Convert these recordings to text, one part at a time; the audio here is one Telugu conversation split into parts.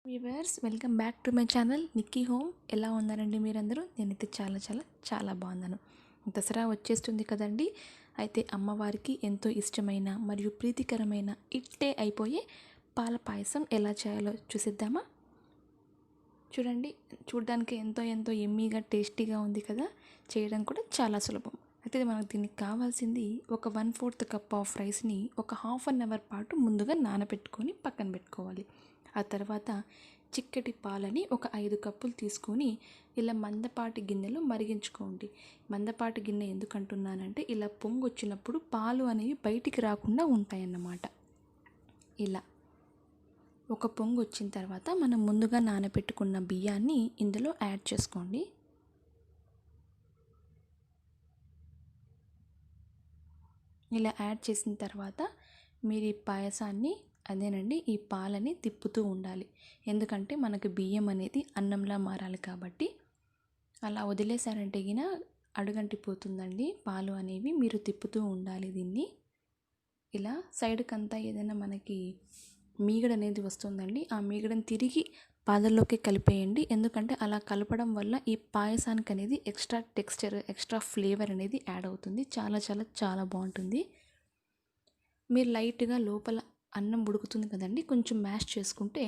Viewers welcome back to my channel Nikki home. ఎలా ఉన్నారండి మీరందరూ? నేనైతే చాలా బాగున్నాను. దసరా వచ్చేస్తుంది కదండి. అయితే అమ్మవారికి ఎంతో ఇష్టమైన మరియు ప్రీతికరమైన ఇట్టే అయిపోయే పాల పాయసం ఎలా చేయాలో చూసిద్దామా? చూడండి, చూడడానికి ఎంతో ఎమ్మీగా టేస్టీగా ఉంది కదా. చేయడం కూడా చాలా సులభం. అయితే మనకు దీనికి కావాల్సింది ఒక 1/4 కప్ ఆఫ్ రైస్ని ఒక హాఫ్ అన్ అవర్ పాటు ముందుగా నానబెట్టుకొని పక్కన పెట్టుకోవాలి. ఆ తర్వాత చిక్కటి పాలని ఒక 5 కప్పులు తీసుకొని ఇలా మందపాటి గిన్నెలో మరిగించుకోండి. మందపాటి గిన్నె ఎందుకు అంటున్నానంటే ఇలా పొంగు వచ్చినప్పుడు పాలు అనేవి బయటికి రాకుండా ఉంటాయన్నమాట. ఇలా ఒక పొంగు వచ్చిన తర్వాత మనం ముందుగా నానబెట్టుకున్న బియ్యాన్ని ఇందులో యాడ్ చేసుకోండి. ఇలా యాడ్ చేసిన తర్వాత మీరు ఈ పాయసాన్ని ఈ పాలని తిప్పుతూ ఉండాలి. ఎందుకంటే మనకు బియ్యం అనేది అన్నంలా మారాలి కాబట్టి. అలా వదిలేశారంటే గిన అడుగంటిపోతుందండి పాలు అనేవి. మీరు తిప్పుతూ ఉండాలి దీన్ని. ఇలా సైడ్కి అంతా ఏదైనా మనకి మీగడ అనేది వస్తుందండి, ఆ మీగడని తిరిగి పాలల్లోకి కలిపేయండి. ఎందుకంటే అలా కలపడం వల్ల ఈ పాయసానికి అనేది ఎక్స్ట్రా టెక్స్చర్, ఎక్స్ట్రా ఫ్లేవర్ అనేది యాడ్ అవుతుంది. చాలా బాగుంటుంది. మీరు లైట్గా లోపల అన్నం ఉడుకుతుంది కదండి, కొంచెం మ్యాష్ చేసుకుంటే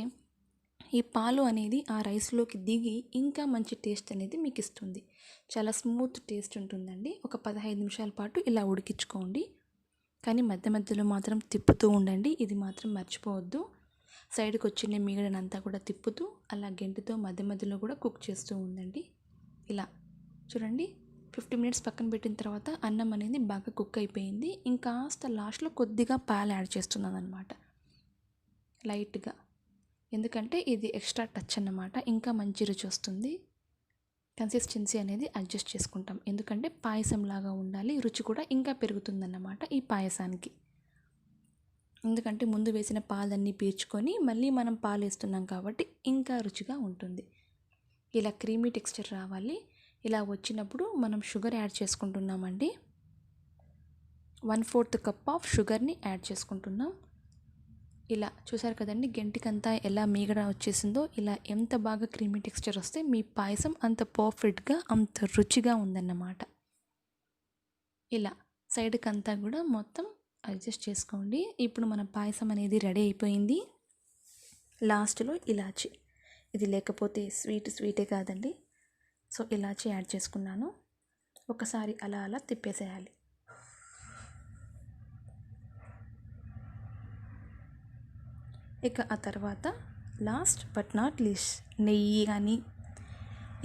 ఈ పాలు అనేది ఆ రైస్లోకి దిగి ఇంకా మంచి టేస్ట్ అనేది మీకు ఇస్తుంది. చాలా స్మూత్ టేస్ట్ ఉంటుందండి. ఒక 15 నిమిషాల పాటు ఇలా ఉడికించుకోండి. కానీ మధ్యలో మాత్రం తిప్పుతూ ఉండండి. ఇది మాత్రం మర్చిపోవద్దు. సైడ్కి వచ్చిన మిగడనంతా కూడా తిప్పుతూ అలా గెంటితో మధ్యలో కూడా కుక్ చేస్తూ ఉండండి. ఇలా చూడండి, 50 మినిట్స్ పక్కన పెట్టిన తర్వాత అన్నం అనేది బాగా కుక్ అయిపోయింది. ఇంకాస్త లాస్ట్లో కొద్దిగా పాలు యాడ్ చేస్తున్నాను అనమాట, లైట్గా. ఎందుకంటే ఇది ఎక్స్ట్రా టచ్ అన్నమాట, ఇంకా మంచి రుచి వస్తుంది. కన్సిస్టెన్సీ అనేది అడ్జస్ట్ చేసుకుంటాం, ఎందుకంటే పాయసం లాగా ఉండాలి. రుచి కూడా ఇంకా పెరుగుతుందన్నమాట ఈ పాయసానికి. ఎందుకంటే ముందు వేసిన పాలన్నీ పీల్చుకొని మళ్ళీ మనం పాలు వేస్తున్నాం కాబట్టి ఇంకా రుచిగా ఉంటుంది. ఇలా క్రీమీ టెక్స్చర్ రావాలి. ఇలా వచ్చినప్పుడు మనం షుగర్ యాడ్ చేసుకుంటున్నామండి. 1/4 కప్ ఆఫ్ షుగర్ని యాడ్ చేసుకుంటున్నాం. ఇలా చూసారు కదండి, గెంటికంతా ఎలా మీగడ వచ్చేసిందో. ఇలా ఎంత బాగా క్రీమీ టెక్స్చర్ వస్తే మీ పాయసం అంత పర్ఫెక్ట్గా, అంత రుచిగా ఉందన్నమాట. ఇలా సైడ్కి అంతా కూడా మొత్తం అడ్జస్ట్ చేసుకోండి. ఇప్పుడు మన పాయసం అనేది రెడీ అయిపోయింది. లాస్ట్లో ఇలాచి, ఇది లేకపోతే స్వీటే కాదండి. సో ఇలాచి యాడ్ చేసుకున్నాను. ఒకసారి అలా తిప్పేసేయాలి. ఇక ఆ తర్వాత లాస్ట్ బట్ నాట్ లీస్ట్, నెయ్యి కానీ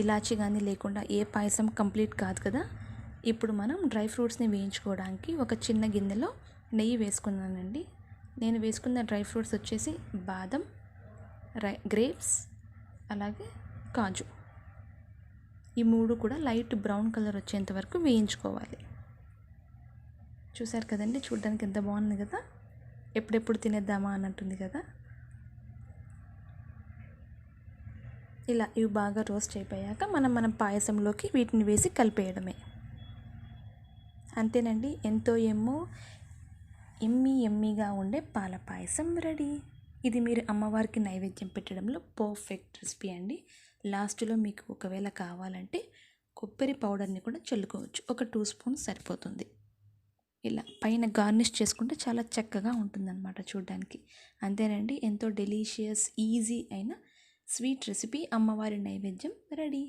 ఇలాచి కానీ లేకుండా ఏ పాయసం కంప్లీట్ కాదు కదా. ఇప్పుడు మనం డ్రై ఫ్రూట్స్ని వేయించుకోవడానికి ఒక చిన్న గిన్నెలో నెయ్యి వేసుకున్నానండి. నేను వేసుకున్న డ్రై ఫ్రూట్స్ వచ్చేసి బాదం, గ్రేప్స్, అలాగే కాజు. ఈ 3 కూడా లైట్ బ్రౌన్ కలర్ వచ్చేంత వరకు వేయించుకోవాలి. చూసారు కదండి, చూడడానికి ఎంత బాగుంది కదా. ఎప్పుడెప్పుడు తినేద్దామా అన్నట్టుంది కదా. ఇలా ఇవి బాగా రోస్ట్ అయిపోయాక మనం పాయసంలోకి వీటిని వేసి కలిపేయడమే. అంతేనండి, ఎంతో ఎమ్మీగా ఉండే పాల పాయసం రెడీ. ఇది మీరు అమ్మవారికి నైవేద్యం పెట్టడంలో పర్ఫెక్ట్ రెసిపీ అండి. లాస్ట్లో మీకు ఒకవేళ కావాలంటే కొబ్బరి పౌడర్ని కూడా చల్లుకోవచ్చు. ఒక 2 స్పూన్స్ సరిపోతుంది. ఇలా పైన గార్నిష్ చేసుకుంటే చాలా చక్కగా ఉంటుందన్నమాట చూడడానికి. అంతేనండి, ఎంతో డెలీషియస్, ఈజీ అయిన స్వీట్ రెసిపీ అమ్మవారి నైవేద్యం రెడీ.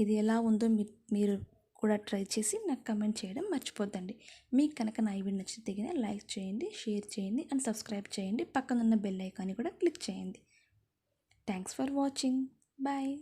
ఇది ఎలా ఉందో మీరు కూడా ట్రై చేసి నాకు కమెంట్ చేయడం మర్చిపోద్దండి. మీకు కనుక నా వీడియో నచ్చితే లైక్ చేయండి, షేర్ చేయండి అండ్ సబ్స్క్రైబ్ చేయండి. పక్కనున్న బెల్ ఐకాన్ని కూడా క్లిక్ చేయండి. Thanks for watching. బాయ్.